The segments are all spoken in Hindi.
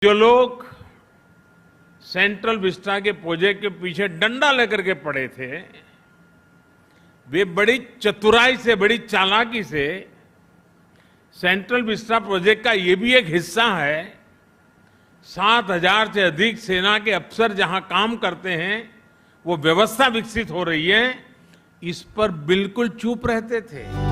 जो लोग सेंट्रल विस्टा के प्रोजेक्ट के पीछे डंडा लेकर के पड़े थे, वे बड़ी चतुराई से, बड़ी चालाकी से सेंट्रल विस्टा प्रोजेक्ट का ये भी एक हिस्सा है। 7,000 से अधिक सेना के अफसर जहां काम करते हैं, वो व्यवस्था विकसित हो रही है, इस पर बिल्कुल चुप रहते थे।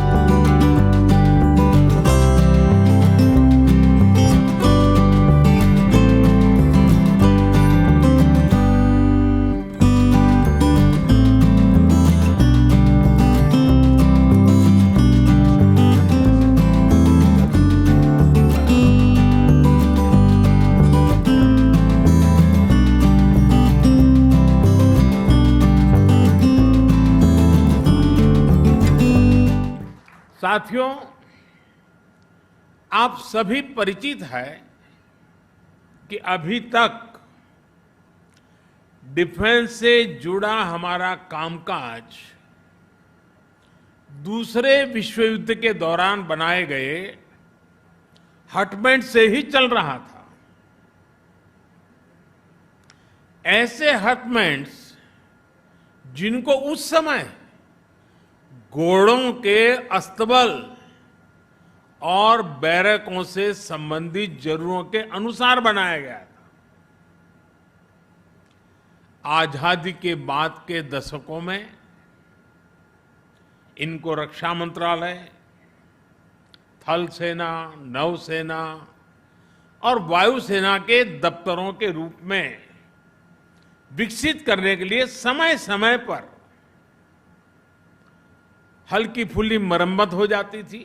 साथियों, आप सभी परिचित है कि अभी तक डिफेंस से जुड़ा हमारा कामकाज दूसरे विश्व युद्ध के दौरान बनाए गए हटबैंड से ही चल रहा था। ऐसे हटबैंड्स जिनको उस समय घोड़ों के अस्तबल और बैरकों से संबंधित जरूरतों के अनुसार बनाया गया था। आजादी के बाद के दशकों में इनको रक्षा मंत्रालय, थल सेना, नौसेना और वायुसेना के दफ्तरों के रूप में विकसित करने के लिए समय समय पर हल्की फुल्की मरम्मत हो जाती थी।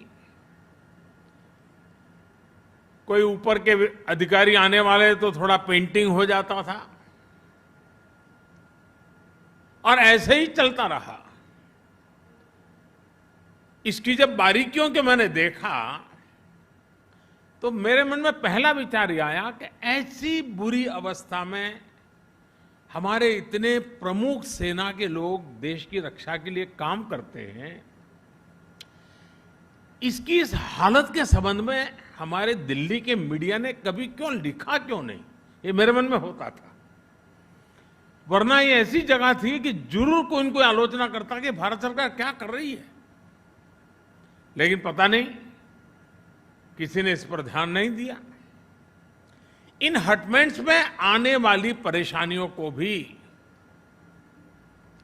कोई ऊपर के अधिकारी आने वाले तो थोड़ा पेंटिंग हो जाता था और ऐसे ही चलता रहा। इसकी जब बारीकियों के मैंने देखा तो मेरे मन में पहला विचार यह आया कि ऐसी बुरी अवस्था में हमारे इतने प्रमुख सेना के लोग देश की रक्षा के लिए काम करते हैं, इसकी इस हालत के संबंध में हमारे दिल्ली के मीडिया ने कभी क्यों लिखा क्यों नहीं, ये मेरे मन में होता था। वरना ये ऐसी जगह थी कि जरूर कोई इनको आलोचना करता कि भारत सरकार क्या कर रही है, लेकिन पता नहीं किसी ने इस पर ध्यान नहीं दिया। इन हटबैंड्स में आने वाली परेशानियों को भी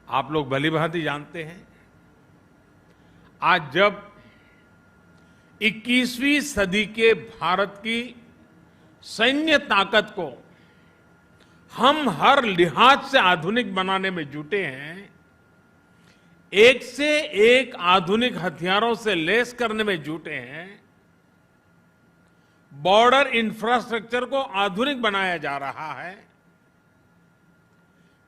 आप लोग भली भांति जानते हैं। आज जब 21वीं सदी के भारत की सैन्य ताकत को हम हर लिहाज से आधुनिक बनाने में जुटे हैं, एक से एक आधुनिक हथियारों से लैस करने में जुटे हैं, बॉर्डर इंफ्रास्ट्रक्चर को आधुनिक बनाया जा रहा है,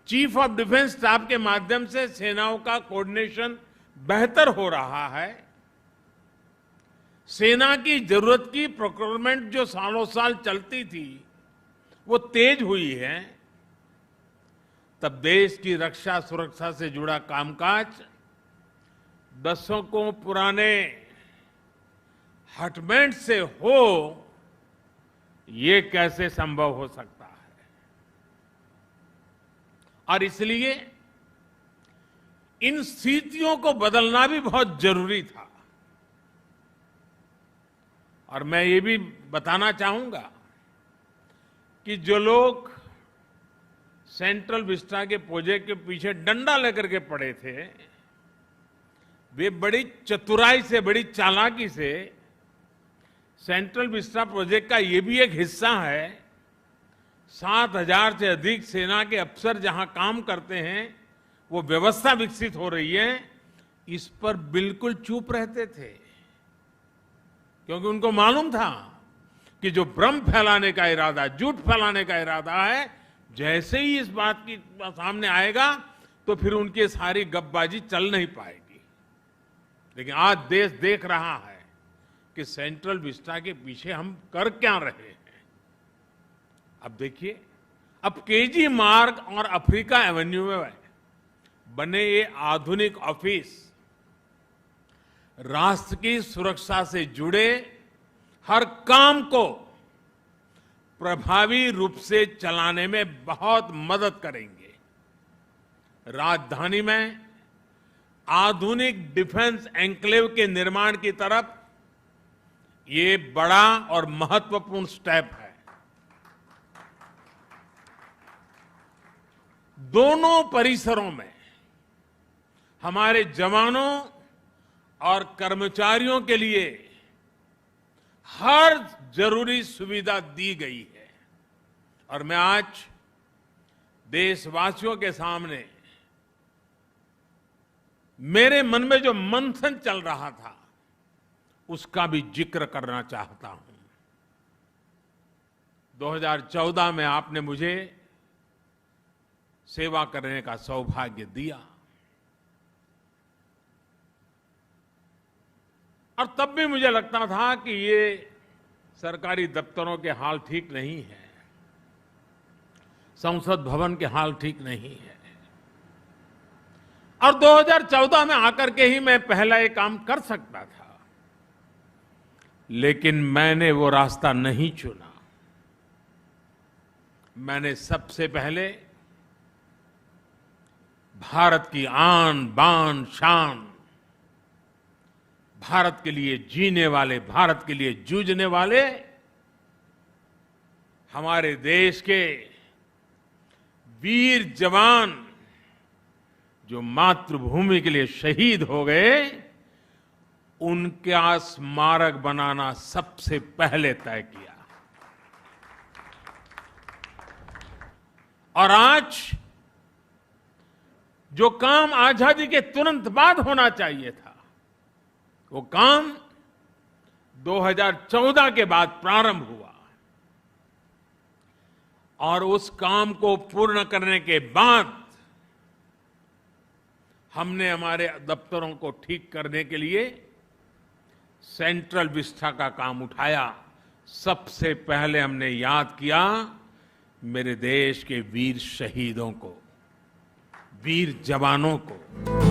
चीफ ऑफ डिफेंस स्टाफ के माध्यम से सेनाओं का कोऑर्डिनेशन बेहतर हो रहा है, सेना की जरूरत की प्रोक्योरमेंट जो सालों साल चलती थी वो तेज हुई है, तब देश की रक्षा सुरक्षा से जुड़ा कामकाज दशकों पुराने हटबैंड से हो, ये कैसे संभव हो सकता है। और इसलिए इन स्थितियों को बदलना भी बहुत जरूरी था। और मैं ये भी बताना चाहूंगा कि जो लोग सेंट्रल विस्टा के प्रोजेक्ट के पीछे डंडा लेकर के पड़े थे, वे बड़ी चतुराई से, बड़ी चालाकी से सेंट्रल विस्टा प्रोजेक्ट का ये भी एक हिस्सा है। 7,000 से अधिक सेना के अफसर जहां काम करते हैं, वो व्यवस्था विकसित हो रही है, इस पर बिल्कुल चुप रहते थे, क्योंकि उनको मालूम था कि जो भ्रम फैलाने का इरादा, झूठ फैलाने का इरादा है, जैसे ही इस बात की सामने आएगा तो फिर उनकी सारी गपबाजी चल नहीं पाएगी। लेकिन आज देश देख रहा है कि सेंट्रल विस्टा के पीछे हम कर क्या रहे हैं। अब देखिए, अब केजी मार्ग और अफ्रीका एवेन्यू में बने ये आधुनिक ऑफिस राष्ट्र की सुरक्षा से जुड़े हर काम को प्रभावी रूप से चलाने में बहुत मदद करेंगे। राजधानी में आधुनिक डिफेंस एन्क्लेव के निर्माण की तरफ ये बड़ा और महत्वपूर्ण स्टेप है। दोनों परिसरों में हमारे जवानों और कर्मचारियों के लिए हर जरूरी सुविधा दी गई है और मैं आज देशवासियों के सामने मेरे मन में जो मंथन चल रहा था उसका भी जिक्र करना चाहता हूं। 2014 में आपने मुझे सेवा करने का सौभाग्य दिया और तब भी मुझे लगता था कि ये सरकारी दफ्तरों के हाल ठीक नहीं है, संसद भवन के हाल ठीक नहीं है और 2014 में आकर के ही मैं पहला ये काम कर सकता था, लेकिन मैंने वो रास्ता नहीं चुना। मैंने सबसे पहले भारत की आन बान शान, भारत के लिए जीने वाले, भारत के लिए जूझने वाले हमारे देश के वीर जवान जो मातृभूमि के लिए शहीद हो गए, उनका स्मारक बनाना सबसे पहले तय किया। और आज जो काम आजादी के तुरंत बाद होना चाहिए था, वो काम 2014 के बाद प्रारंभ हुआ और उस काम को पूर्ण करने के बाद हमने हमारे दफ्तरों को ठीक करने के लिए सेंट्रल विस्टा का काम उठाया। सबसे पहले हमने याद किया मेरे देश के वीर शहीदों को, वीर जवानों को।